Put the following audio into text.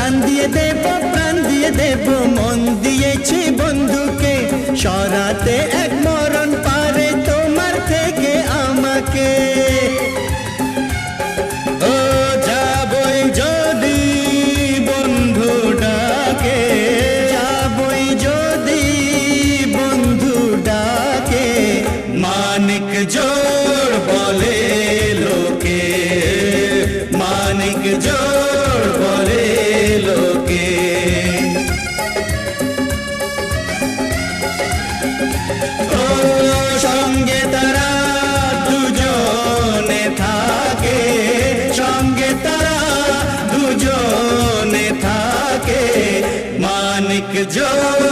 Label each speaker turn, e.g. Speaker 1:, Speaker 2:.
Speaker 1: প্রাণ দিয়ে দেব মন দিয়েছি বন্ধুকে, সরাতে এক মরণ পারে তোমার থেকে আমাকে। ও যাবই যদি বন্ধু ডাকে, যাবই যদি বন্ধু ডাকে, মানিক জোড় বলে লোকে, মানিক জোড় বলে লোকে। ও সঙ্গে তারা দুজনে থাকে, সঙ্গে তারা দুজনে থাকে, মানিক জোড়